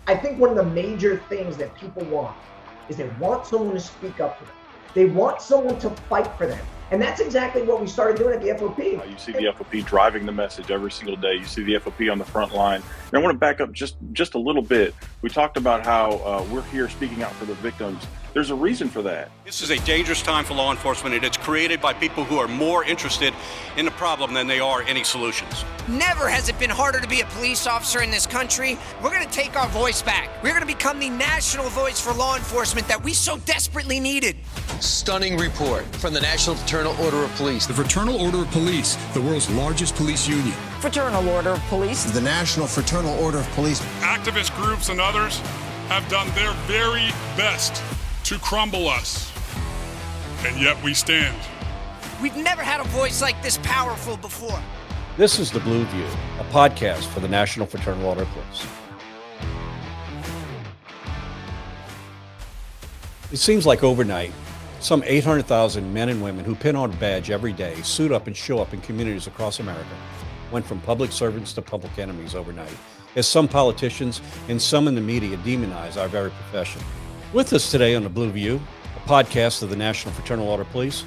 I think one of the major things that people want is they want someone to speak up for them. They want someone to fight for them. And that's exactly what we started doing at the FOP. You see the FOP driving the message every single day. You see the FOP on the front line. And I want to back up just a little bit. We talked about how we're here speaking out for the victims. There's a reason for that. This is a dangerous time for law enforcement, and it's created by people who are more interested in the problem than they are any solutions. Never has it been harder to be a police officer in this country. We're going to take our voice back. We're going to become the national voice for law enforcement that we so desperately needed. Stunning report from the National Fraternal Order of Police. The Fraternal Order of Police, the world's largest police union. Fraternal Order of Police. The National Fraternal Order of Police. Activist groups and others have done their very best to crumble us, and yet we stand. We've never had a voice like this powerful before. This is The Blue View, a podcast for the National Fraternal Order of Police. It seems like overnight, some 800,000 men and women who pin on a badge every day, suit up and show up in communities across America, went from public servants to public enemies overnight, as some politicians and some in the media demonize our very profession. With us today on The Blue View, a podcast of the National Fraternal Order of Police,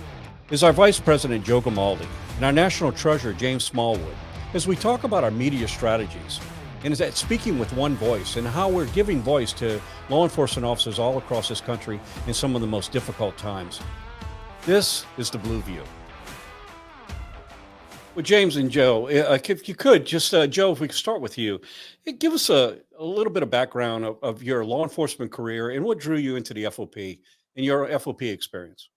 is our Vice President Joe Gamaldi and our National Treasurer James Smallwood, as we talk about our media strategies and is that speaking with one voice and how we're giving voice to law enforcement officers all across this country in some of the most difficult times. This is The Blue View. Well, James and Joe, if you could, just Joe, if we could start with you, give us a little bit of background of your law enforcement career and what drew you into the FOP and your FOP experience.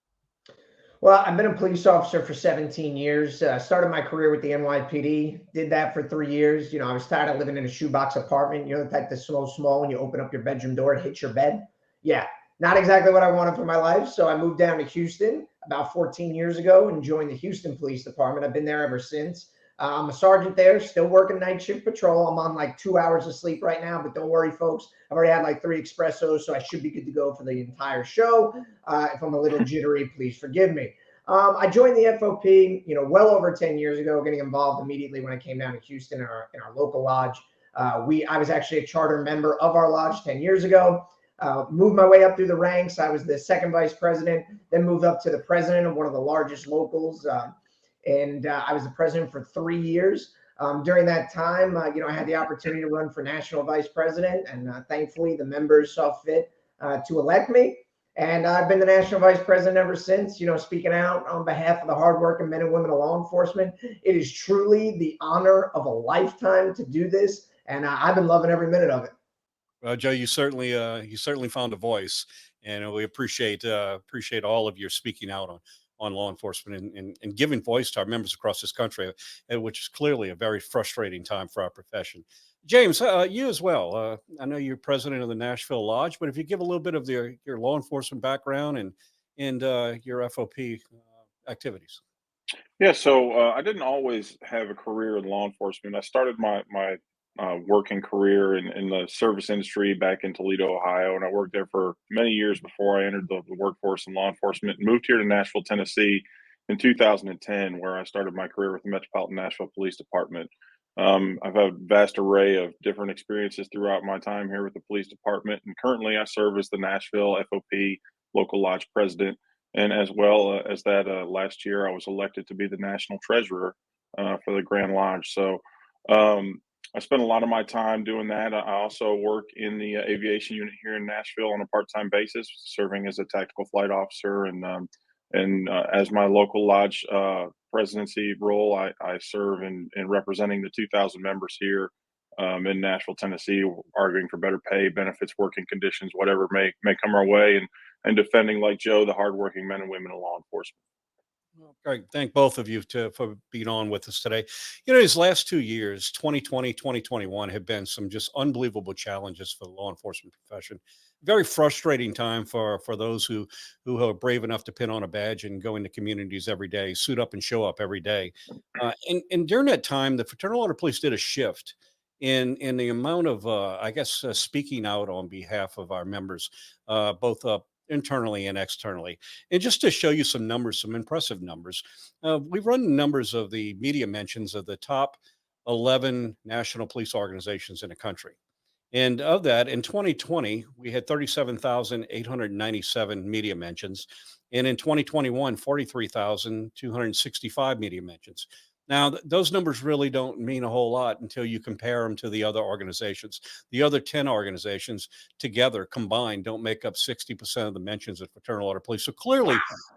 Well, I've been a police officer for 17 years. Started my career with the NYPD, did that for 3 years. I was tired of living in a shoebox apartment. The type that's so small when you open up your bedroom door, it hits your bed. Yeah, not exactly what I wanted for my life. So I moved down to Houston about 14 years ago and joined the Houston Police Department. I've been there ever since. I'm a sergeant there, still working night shift patrol. I'm on like 2 hours of sleep right now, but don't worry, folks. I've already had like 3 espressos, so I should be good to go for the entire show. If I'm a little jittery, please forgive me. I joined the FOP, well over 10 years ago, getting involved immediately when I came down to Houston in our local lodge. I was actually a charter member of our lodge 10 years ago. Moved my way up through the ranks. I was the second vice president, then moved up to the president of one of the largest locals. And I was the president for 3 years. During that time, I had the opportunity to run for national vice president. And thankfully, the members saw fit to elect me. And I've been the national vice president ever since, speaking out on behalf of the hardworking men and women of law enforcement. It is truly the honor of a lifetime to do this. And I've been loving every minute of it. Well, Joe, you certainly found a voice, and we appreciate all of your speaking out on law enforcement and giving voice to our members across this country, which is clearly a very frustrating time for our profession. James, you as well. I know you're president of the Nashville Lodge, but if you give a little bit of your law enforcement background and your FOP activities. Yeah, so I didn't always have a career in law enforcement. I started my working career in the service industry back in Toledo, Ohio, and I worked there for many years before I entered the workforce in law enforcement. Moved here to Nashville, Tennessee in 2010, where I started my career with the Metropolitan Nashville Police Department. I've had a vast array of different experiences throughout my time here with the police department, and currently I serve as the Nashville FOP local lodge president, and as well as that, last year I was elected to be the national treasurer for the Grand Lodge. So I spend a lot of my time doing that. I also work in the aviation unit here in Nashville on a part-time basis, serving as a tactical flight officer. And as my local lodge presidency role, I serve in representing the 2,000 members here in Nashville, Tennessee, arguing for better pay, benefits, working conditions, whatever may come our way, and defending, like Joe, the hardworking men and women of law enforcement. Great. Thank both of you for being on with us today. These last 2 years, 2020, 2021, have been some just unbelievable challenges for the law enforcement profession. Very frustrating time for those who are brave enough to pin on a badge and go into communities every day, suit up and show up every day. And during that time, the Fraternal Order of Police did a shift in the amount of, speaking out on behalf of our members, both internally and externally. And just to show you some numbers, some impressive numbers, we've run numbers of the media mentions of the top 11 national police organizations in the country. And of that, in 2020, we had 37,897 media mentions. And in 2021, 43,265 media mentions. Now, those numbers really don't mean a whole lot until you compare them to the other organizations. The other 10 organizations together combined don't make up 60% of the mentions at Fraternal Order of Police. So clearly,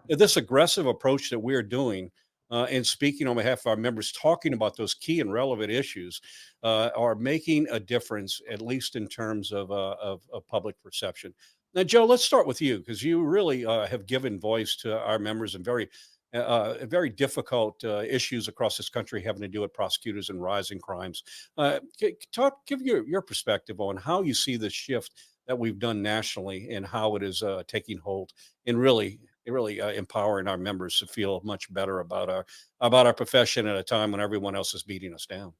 this aggressive approach that we're doing and speaking on behalf of our members, talking about those key and relevant issues are making a difference, at least in terms of public perception. Now, Joe, let's start with you, because you really have given voice to our members in very difficult issues across this country having to do with prosecutors and rising crimes. Give your perspective on how you see the shift that we've done nationally and how it is taking hold in really empowering our members to feel much better about our profession at a time when everyone else is beating us down.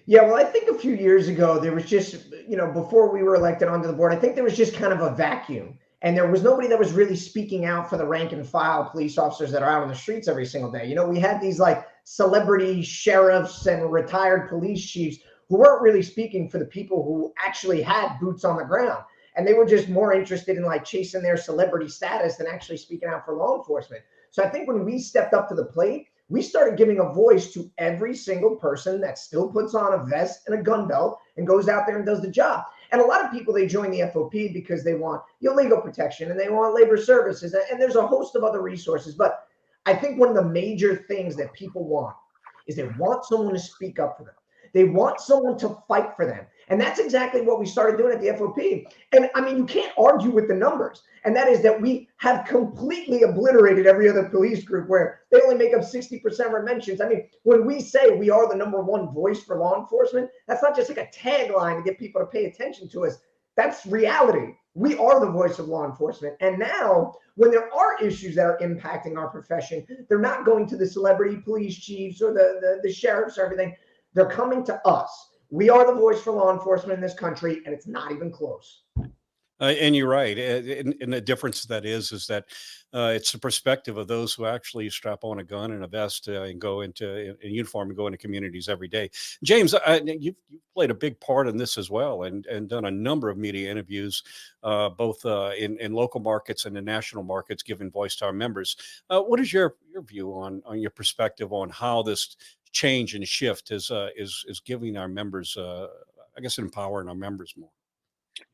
Yeah, well, I think a few years ago, there was just, before we were elected onto the board, I think there was just kind of a vacuum. And there was nobody that was really speaking out for the rank and file police officers that are out on the streets every single day. We had these like celebrity sheriffs and retired police chiefs who weren't really speaking for the people who actually had boots on the ground. And they were just more interested in like chasing their celebrity status than actually speaking out for law enforcement. So I think when we stepped up to the plate, we started giving a voice to every single person that still puts on a vest and a gun belt and goes out there and does the job. And a lot of people, they join the FOP because they want legal protection and they want labor services. And there's a host of other resources. But I think one of the major things that people want is they want someone to speak up for them. They want someone to fight for them. And that's exactly what we started doing at the FOP. And I mean, you can't argue with the numbers. And that is that we have completely obliterated every other police group where they only make up 60% of our mentions. I mean, when we say we are the #1 voice for law enforcement, that's not just like a tagline to get people to pay attention to us. That's reality. We are the voice of law enforcement. And now, when there are issues that are impacting our profession, they're not going to the celebrity police chiefs or the sheriffs or everything. They're coming to us. We are the voice for law enforcement in this country, and it's not even close. And you're right. And the difference that is that it's the perspective of those who actually strap on a gun and a vest and go into a uniform and go into communities every day. James, you've played a big part in this as well and done a number of media interviews, both in local markets and in national markets, giving voice to our members. What is your view on your perspective on how this change and shift is giving our members, empowering our members more?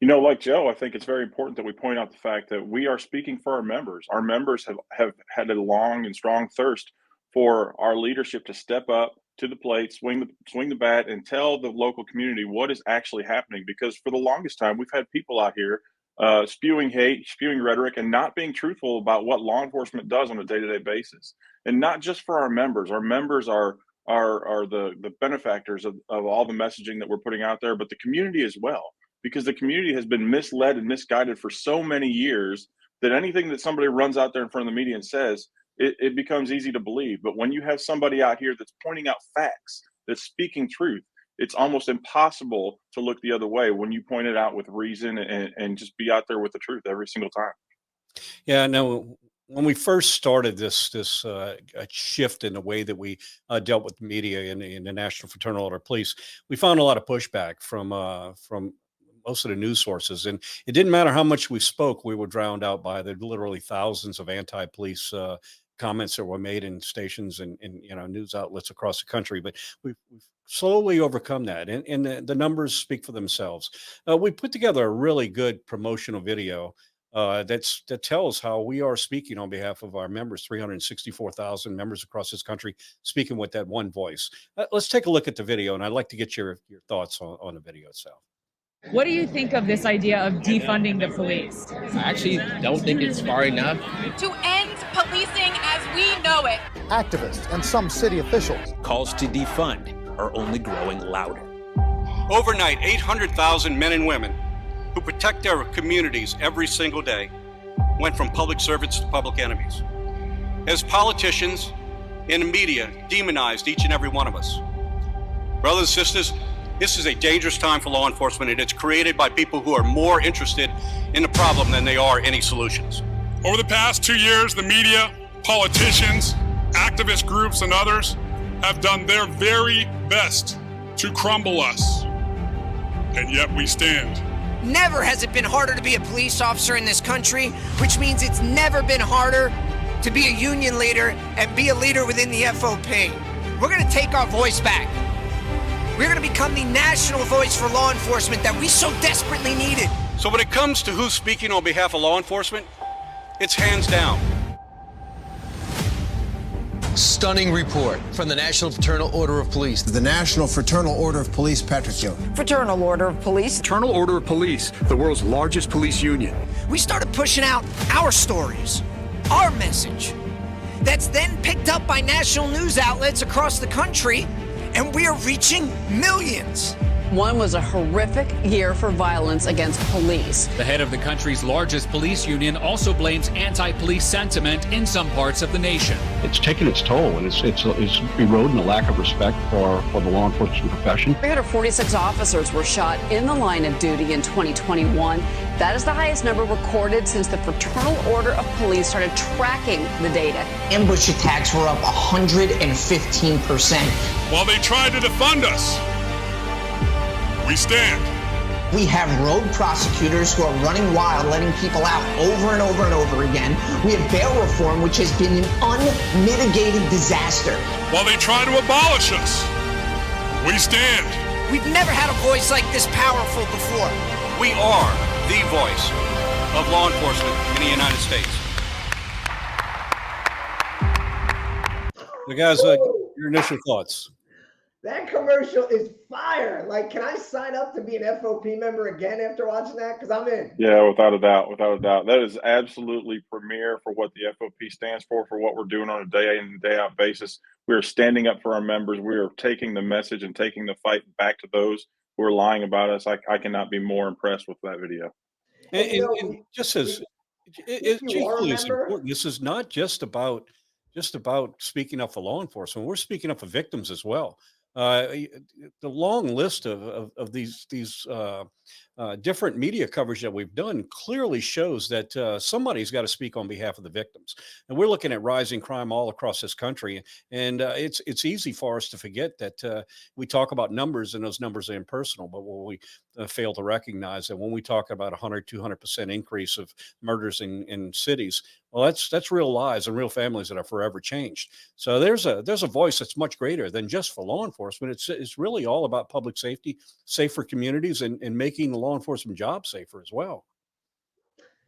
Like Joe, I think it's very important that we point out the fact that we are speaking for our members. Our members have had a long and strong thirst for our leadership to step up to the plate, swing the bat, and tell the local community what is actually happening. Because for the longest time, we've had people out here spewing hate, spewing rhetoric, and not being truthful about what law enforcement does on a day-to-day basis. And not just for our members. Our members are the benefactors of all the messaging that we're putting out there, but the community as well. Because the community has been misled and misguided for so many years that anything that somebody runs out there in front of the media and says, it becomes easy to believe. But when you have somebody out here that's pointing out facts, that's speaking truth, it's almost impossible to look the other way when you point it out with reason and just be out there with the truth every single time. Yeah, no. When we first started this shift in the way that we dealt with the media in the National Fraternal Order of Police, we found a lot of pushback from most of the news sources, and it didn't matter how much we spoke, we were drowned out by the literally thousands of anti-police comments that were made in stations and news outlets across the country. But we've slowly overcome that, and the numbers speak for themselves. We put together a really good promotional video that tells how we are speaking on behalf of our members, 364,000 members across this country, speaking with that one voice. Let's take a look at the video, and I'd like to get your thoughts on the video itself. What do you think of this idea of defunding the police? I actually don't think it's far enough. To end policing as we know it. Activists and some city officials. Calls to defund are only growing louder. Overnight, 800,000 men and women who protect their communities every single day went from public servants to public enemies. As politicians and the media demonized each and every one of us. Brothers and sisters, this is a dangerous time for law enforcement, and it's created by people who are more interested in the problem than they are any solutions. Over the past 2 years, the media, politicians, activist groups, and others have done their very best to crumble us. and yet we stand. Never has it been harder to be a police officer in this country, which means it's never been harder to be a union leader and be a leader within the FOP. We're going to take our voice back. We're going to become the national voice for law enforcement that we so desperately needed. So when it comes to who's speaking on behalf of law enforcement, it's hands down. Stunning report from the National Fraternal Order of Police. The National Fraternal Order of Police, Patrick Yoes. Fraternal Order of Police. Fraternal Order of Police, the world's largest police union. We started pushing out our stories, our message. That's then picked up by national news outlets across the country, and we are reaching millions. One was a horrific year for violence against police. The head of the country's largest police union also blames anti-police sentiment in some parts of the nation. It's taken its toll, and it's eroding a lack of respect for the law enforcement profession. 346 officers were shot in the line of duty in 2021. That is the highest number recorded since the Fraternal Order of Police started tracking the data. Ambush attacks were up 115%. While they try to defund us, we stand. We have rogue prosecutors who are running wild, letting people out over and over and over again. We have bail reform, which has been an unmitigated disaster. While they try to abolish us, we stand. We've never had a voice like this powerful before. We are the voice of law enforcement in the United States. So guys, your initial thoughts. That commercial is fire. Like, can I sign up to be an FOP member again after watching that? Because I'm in. Yeah, without a doubt, without a doubt. That is absolutely premier for what the FOP stands for what we're doing on a day in and day out basis. We are standing up for our members. We are taking the message and taking the fight back to those who are lying about us. I cannot be more impressed with that video. And just as it's equally as important, this is not just about speaking up for law enforcement. We're speaking up for victims as well. The long list of these different media coverage that we've done clearly shows that somebody's got to speak on behalf of the victims. And we're looking at rising crime all across this country. And it's easy for us to forget that we talk about numbers, and those numbers are impersonal. But what we fail to recognize that when we talk about 200% increase of murders in cities, well, that's real lives and real families that are forever changed. So there's a voice that's much greater than just for law enforcement. It's really all about public safety, safer communities, and making the law enforcement job safer as well.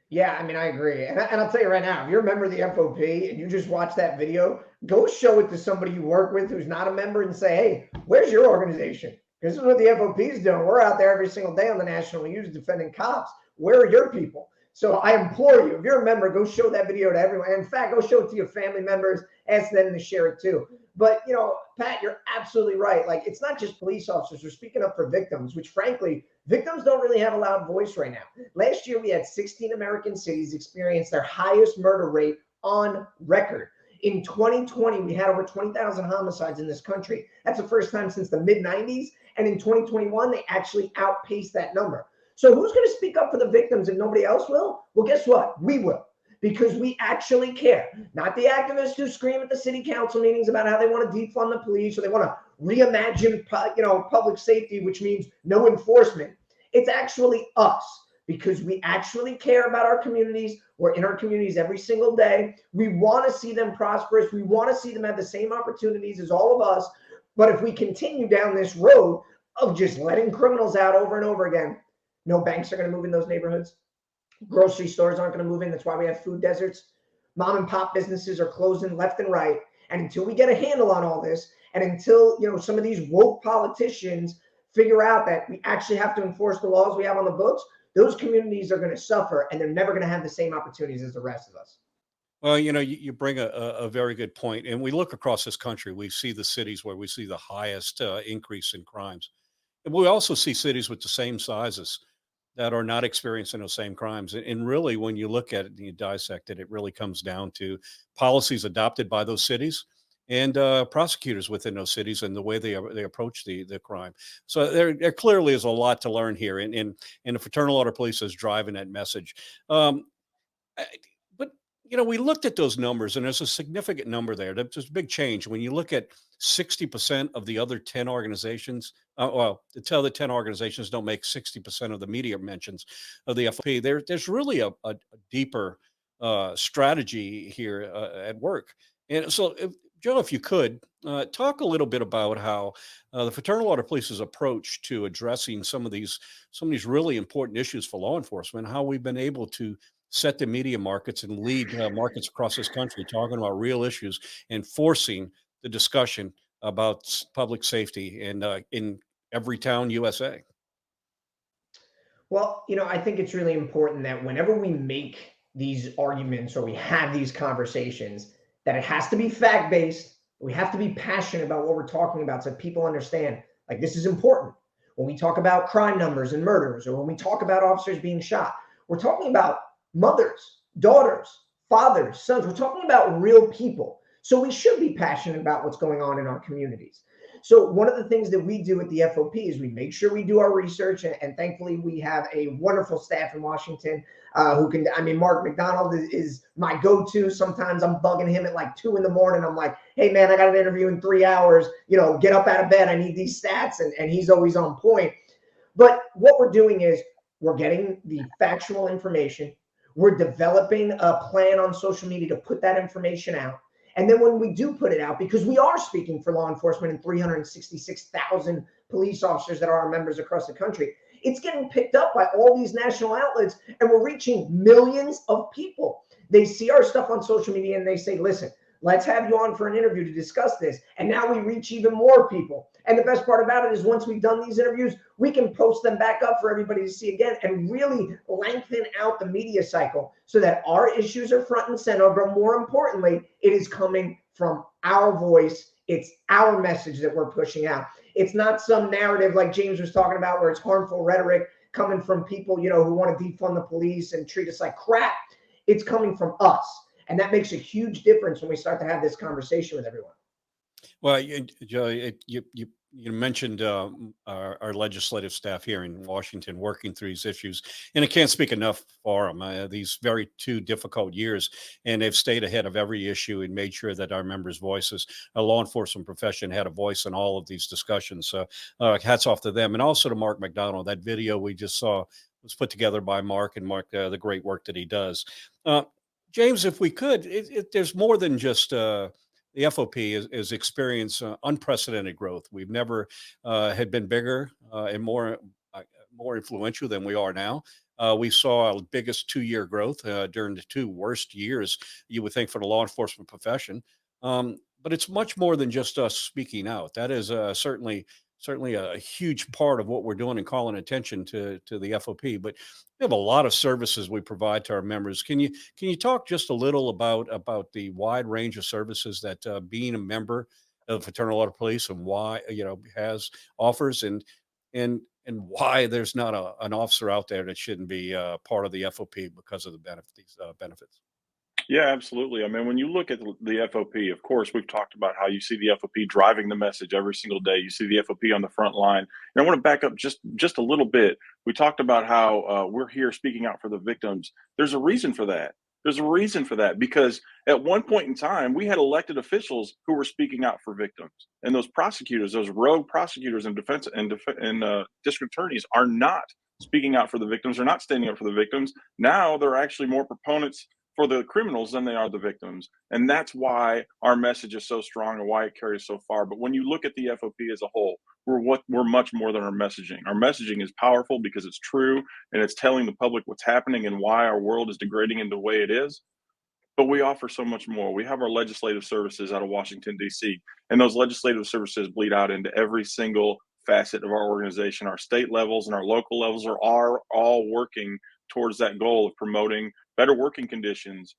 Yeah, I mean, I agree. And I'll tell you right now, if you're a member of the FOP and you just watch that video, go show it to somebody you work with who's not a member and say, hey, where's your organization? Because this is what the FOP is doing. We're out there every single day on the national news defending cops. Where are your people? So I implore you, if you're a member, go show that video to everyone. And in fact, go show it to your family members, ask them to share it too. But, Pat, you're absolutely right. Like, it's not just police officers. We're speaking up for victims, which frankly, victims don't really have a loud voice right now. Last year, we had 16 American cities experience their highest murder rate on record. In 2020, we had over 20,000 homicides in this country. That's the first time since the mid-90s. And in 2021, they actually outpaced that number. So who's going to speak up for the victims if nobody else will? Well, guess what? We will, because we actually care. Not the activists who scream at the city council meetings about how they want to defund the police or they want to reimagine, public safety, which means no enforcement. It's actually us, because we actually care about our communities. We're in our communities every single day. We want to see them prosperous. We want to see them have the same opportunities as all of us. But if we continue down this road of just letting criminals out over and over again, no banks are going to move in those neighborhoods. Grocery stores aren't going to move in. That's why we have food deserts. Mom and pop businesses are closing left and right. And until we get a handle on all this, and until some of these woke politicians figure out that we actually have to enforce the laws we have on the books, those communities are going to suffer, and they're never going to have the same opportunities as the rest of us. Well, you bring a very good point. And we look across this country, we see the cities where we see the highest increase in crimes. And we also see cities with the same sizes that are not experiencing those same crimes. And really, when you look at it and you dissect it, it really comes down to policies adopted by those cities and prosecutors within those cities and the way they approach the crime. So there clearly is a lot to learn here. And the Fraternal Order of Police is driving that message. But we looked at those numbers, and there's a significant number there. There's a big change. When you look at 60% of the other 10 organizations well, to tell that 10 organizations don't make 60% of the media mentions of the FOP, there's really a deeper strategy here at work. And so, Joe, if you could talk a little bit about how the Fraternal Order of Police's approach to addressing some of these really important issues for law enforcement, how we've been able to set the media markets and lead markets across this country, talking about real issues and forcing the discussion about public safety and in every town USA. Well, I think it's really important that whenever we make these arguments or we have these conversations, that it has to be fact-based. We have to be passionate about what we're talking about so people understand, like, this is important. When we talk about crime numbers and murders, or when we talk about officers being shot, we're talking about mothers, daughters, fathers, sons. We're talking about real people. So we should be passionate about what's going on in our communities. So one of the things that we do at the FOP is we make sure we do our research, and thankfully we have a wonderful staff in Washington who can, Mark McDonald is my go-to. Sometimes I'm bugging him at like 2 in the morning. I'm like, hey man, I got an interview in 3 hours, get up out of bed. I need these stats. And he's always on point. But what we're doing is we're getting the factual information. We're developing a plan on social media to put that information out. And then when we do put it out, because we are speaking for law enforcement and 366,000 police officers that are our members across the country, it's getting picked up by all these national outlets, and we're reaching millions of people. They see our stuff on social media and they say, listen, let's have you on for an interview to discuss this. And now we reach even more people. And the best part about it is once we've done these interviews, we can post them back up for everybody to see again and really lengthen out the media cycle so that our issues are front and center. But more importantly, it is coming from our voice. It's our message that we're pushing out. It's not some narrative like James was talking about where it's harmful rhetoric coming from people, who want to defund the police and treat us like crap. It's coming from us. And that makes a huge difference when we start to have this conversation with everyone. Well, Joe, you mentioned our legislative staff here in Washington working through these issues, and I can't speak enough for them. These very 2 difficult years, and they've stayed ahead of every issue and made sure that our members' voices, our law enforcement profession, had a voice in all of these discussions. So hats off to them, and also to Mark McDonald. That video we just saw was put together by Mark, and Mark, the great work that he does. James, if we could, there's more than just the FOP is experienced unprecedented growth. We've never had been bigger and more influential than we are now. We saw our biggest 2-year growth during the 2 worst years, you would think, for the law enforcement profession. But it's much more than just us speaking out. That is certainly a huge part of what we're doing and calling attention to the FOP. But we have a lot of services we provide to our members. Can you talk just a little about the wide range of services that being a member of the Fraternal Order of Police and why offers and why there's not an officer out there that shouldn't be part of the FOP because of these benefits? Yeah, absolutely. When you look at the FOP, of course, we've talked about how you see the FOP driving the message every single day. You see the FOP on the front line. And I want to back up just a little bit. We talked about how we're here speaking out for the victims. There's a reason for that. There's a reason for that because at one point in time, we had elected officials who were speaking out for victims. And those prosecutors, those rogue prosecutors and district attorneys are not speaking out for the victims. They're not standing up for the victims. Now they're actually more proponents for the criminals than they are the victims. And that's why our message is so strong and why it carries so far. But when you look at the FOP as a whole, we're much more than our messaging. Our messaging is powerful because it's true and it's telling the public what's happening and why our world is degrading in the way it is. But we offer so much more. We have our legislative services out of Washington, D.C., and those legislative services bleed out into every single facet of our organization. Our state levels and our local levels are all working towards that goal of promoting better working conditions,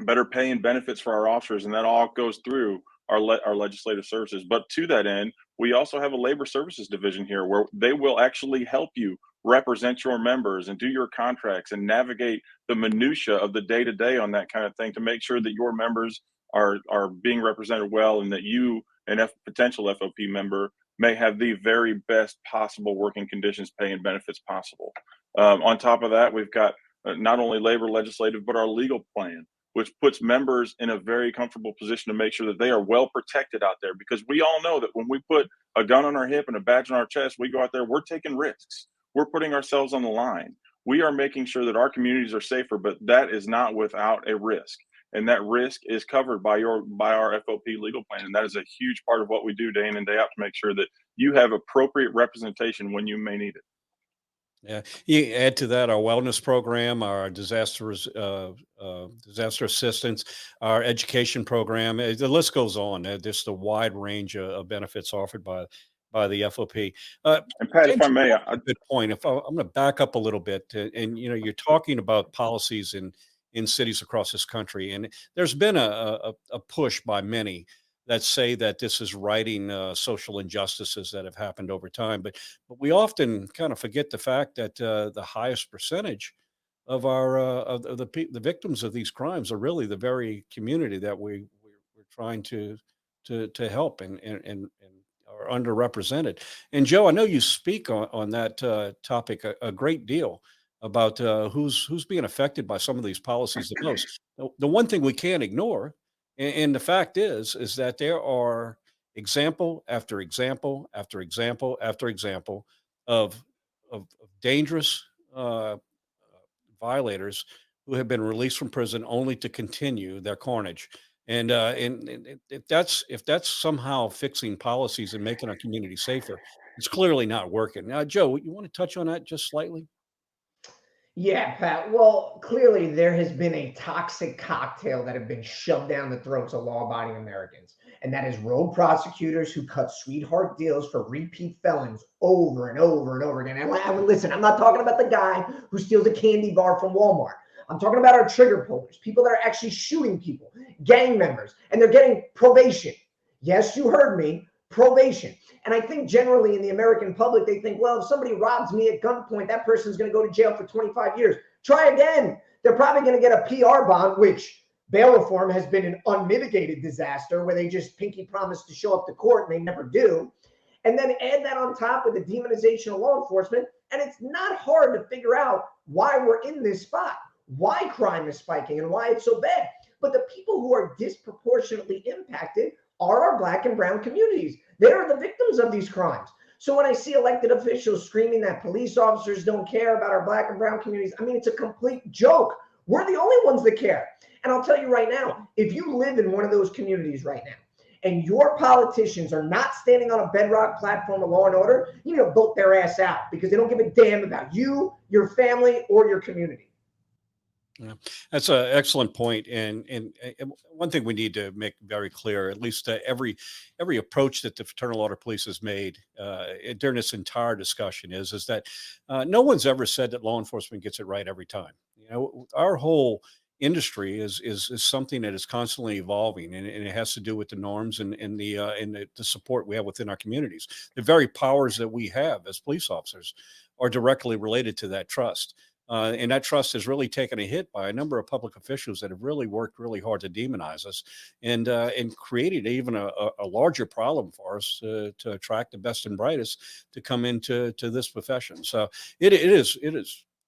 better pay and benefits for our officers, and that all goes through our legislative services. But to that end, we also have a labor services division here where they will actually help you represent your members and do your contracts and navigate the minutia of the day-to-day on that kind of thing to make sure that your members are being represented well and that you, an potential FOP member, may have the very best possible working conditions, pay, and benefits possible. On top of that, we've got not only labor legislative, but our legal plan. which puts members in a very comfortable position to make sure that they are well protected out there. Because we all know that when we put a gun on our hip and a badge on our chest, we go out there, we're taking risks. We're putting ourselves on the line. We are making sure that our communities are safer, but that is not without a risk. And that risk is covered by our FOP legal plan. And that is a huge part of what we do day in and day out to make sure that you have appropriate representation when you may need it. Yeah, you add to that our wellness program, our disaster assistance, our education program. The list goes on. Just a wide range of benefits offered by the FOP. And Pat, if James, I may, a good point. I'm going to back up a little bit, and you're talking about policies in cities across this country, and there's been a push by many that say that this is righting social injustices that have happened over time. But we often kind of forget the fact that the highest percentage of our of the victims of these crimes are really the very community that we're trying to help and are underrepresented. And Joe, I know you speak on that topic a great deal about who's being affected by some of these policies the most. The one thing we can't ignore, and the fact is that there are example after example after example after example of dangerous violators who have been released from prison only to continue their carnage. And if that's somehow fixing policies and making our community safer, it's clearly not working. Now, Joe, you want to touch on that just slightly? Yeah, Pat. Well, clearly there has been a toxic cocktail that have been shoved down the throats of law-abiding Americans, and that is rogue prosecutors who cut sweetheart deals for repeat felons over and over and over again. And listen, I'm not talking about the guy who steals a candy bar from Walmart. I'm talking about our trigger pullers, people that are actually shooting people, gang members, and they're getting probation. Yes, you heard me, probation. And I think generally in the American public, they think, well, if somebody robs me at gunpoint, that person's going to go to jail for 25 years. Try again. They're probably going to get a PR bond, which bail reform has been an unmitigated disaster where they just pinky promise to show up to court and they never do. And then add that on top with the demonization of law enforcement. And it's not hard to figure out why we're in this spot, why crime is spiking and why it's so bad. But the people who are disproportionately impacted are our Black and brown communities. They are the victims of these crimes. So when I see elected officials screaming that police officers don't care about our Black and brown communities, I mean, it's a complete joke. We're the only ones that care. And I'll tell you right now, if you live in one of those communities right now and your politicians are not standing on a bedrock platform of law and order, you need to vote their ass out because they don't give a damn about you, your family, or your community. Yeah, that's an excellent point. And one thing we need to make very clear, at least every approach that the Fraternal Order of Police has made during this entire discussion is that no one's ever said that law enforcement gets it right every time. You know, our whole industry is something that is constantly evolving, and it has to do with the norms and the support we have within our communities. The very powers that we have as police officers are directly related to that trust. And that trust has really taken a hit by a number of public officials that have really worked really hard to demonize us and created even a larger problem for us to attract the best and brightest to come into this profession. So it is,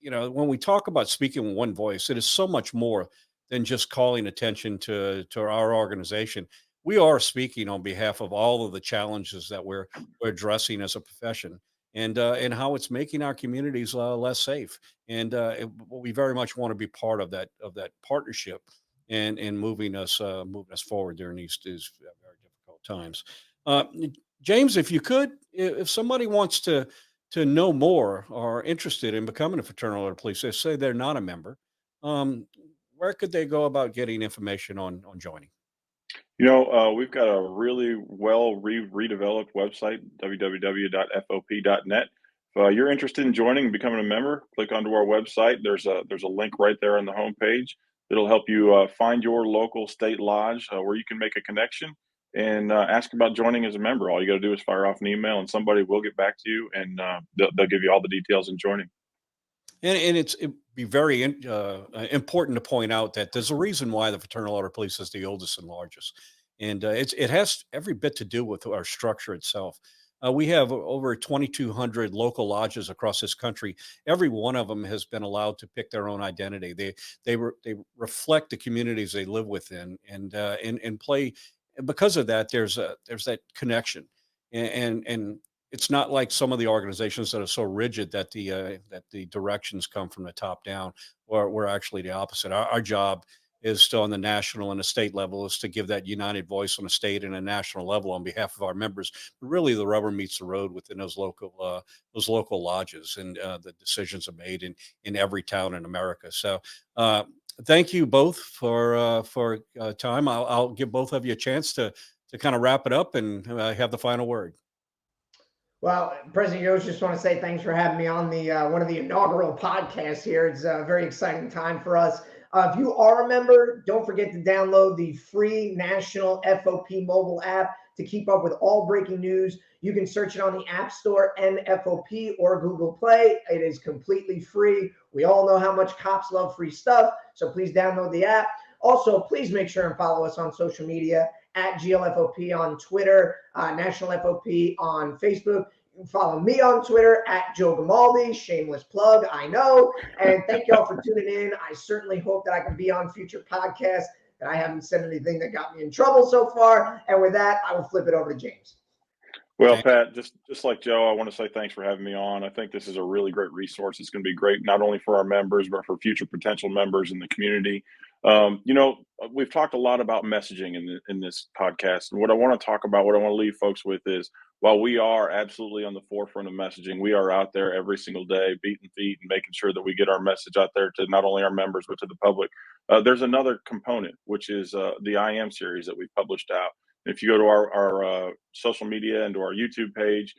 you know, when we talk about speaking with one voice, it is so much more than just calling attention to our organization. We are speaking on behalf of all of the challenges that we're addressing as a profession. And how it's making our communities less safe, and we very much want to be part of that partnership, and moving us forward during these very difficult times. James, if you could, if somebody wants to know more or interested in becoming a Fraternal Order of Police, they say they're not a member, where could they go about getting information on joining? You know, we've got a really well redeveloped website, www.fop.net. If you're interested in joining and becoming a member, click onto our website. There's a link right there on the homepage. It'll help you find your local state lodge where you can make a connection and ask about joining as a member. All you got to do is fire off an email, and somebody will get back to you, and they'll give you all the details in joining. And it'd be very important to point out that there's a reason why the Fraternal Order of Police is the oldest and largest. And it has every bit to do with our structure itself. We have over 2,200 local lodges across this country. Every one of them has been allowed to pick their own identity. They reflect the communities they live within, and play. And because of that, there's that connection, and it's not like some of the organizations that are so rigid that the directions come from the top down. Or we're actually the opposite. Our job is to, on the national and the state level, is to give that united voice on a state and a national level on behalf of our members. But really, the rubber meets the road within those local lodges, and the decisions are made in every town in America. So, thank you both for time. I'll give both of you a chance to kind of wrap it up and have the final word. Well, President Yoes, just want to say thanks for having me on the one of the inaugural podcasts here. It's a very exciting time for us. If you are a member, don't forget to download the free national FOP mobile app to keep up with all breaking news. You can search it on the App Store and FOP or Google Play. It is completely free. We all know how much cops love free stuff, so please download the app. Also, please make sure and follow us on social media at GLFOP on Twitter, National FOP on Facebook. You can follow me on Twitter at Joe Gamaldi. Shameless plug, I know. And thank y'all for tuning in. I certainly hope that I can be on future podcasts, that I haven't said anything that got me in trouble so far. And with that, I will flip it over to James. Well, Pat, just like Joe, I want to say thanks for having me on. I think this is a really great resource. It's going to be great not only for our members, but for future potential members in the community. We've talked a lot about messaging in this podcast. And what I want to talk about, what I want to leave folks with is, while we are absolutely on the forefront of messaging, we are out there every single day beating feet and making sure that we get our message out there to not only our members, but to the public. There's another component, which is the I Am series that we published out. If you go to our social media and to our YouTube page,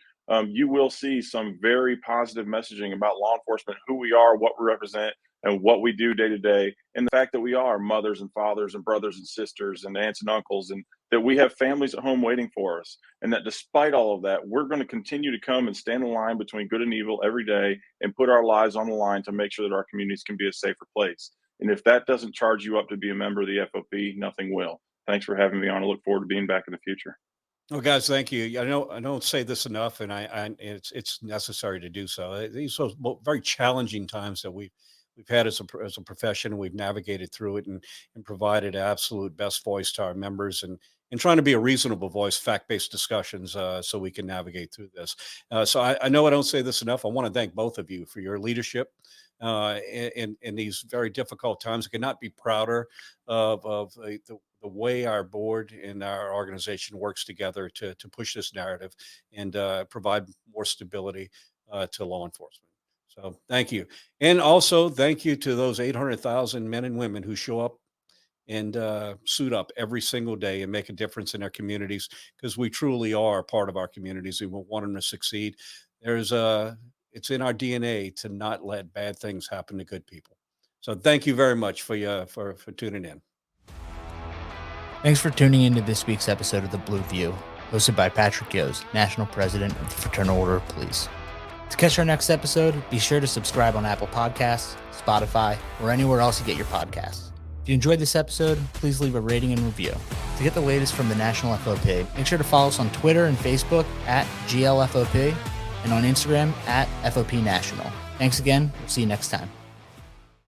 you will see some very positive messaging about law enforcement, who we are, what we represent, and what we do day to day, and the fact that we are mothers and fathers and brothers and sisters and aunts and uncles, and that we have families at home waiting for us, and that despite all of that, we're going to continue to come and stand in line between good and evil every day and put our lives on the line to make sure that our communities can be a safer place. And if that doesn't charge you up to be a member of the FOP, nothing will. Thanks for having me on. I look forward to being back in the future. Well, guys, thank you. I don't say this enough, and it's necessary to do so. These are very challenging times that we've had as a profession. We've navigated through it and provided absolute best voice to our members, and trying to be a reasonable voice, fact-based discussions, so we can navigate through this. So I know I don't say this enough. I want to thank both of you for your leadership in these very difficult times. I could not be prouder of the way our board and our organization works together to push this narrative and provide more stability to law enforcement. So thank you. And also thank you to those 800,000 men and women who show up and suit up every single day and make a difference in our communities, because we truly are part of our communities. We want them to succeed. It's in our DNA to not let bad things happen to good people. So thank you very much for tuning in. Thanks for tuning into this week's episode of The Blue View, hosted by Patrick Yoes, National President of the Fraternal Order of Police. To catch our next episode, be sure to subscribe on Apple Podcasts, Spotify, or anywhere else you get your podcasts. If you enjoyed this episode, please leave a rating and review. To get the latest from the National FOP, make sure to follow us on Twitter and Facebook at GLFOP and on Instagram at FOP National. Thanks again. We'll see you next time.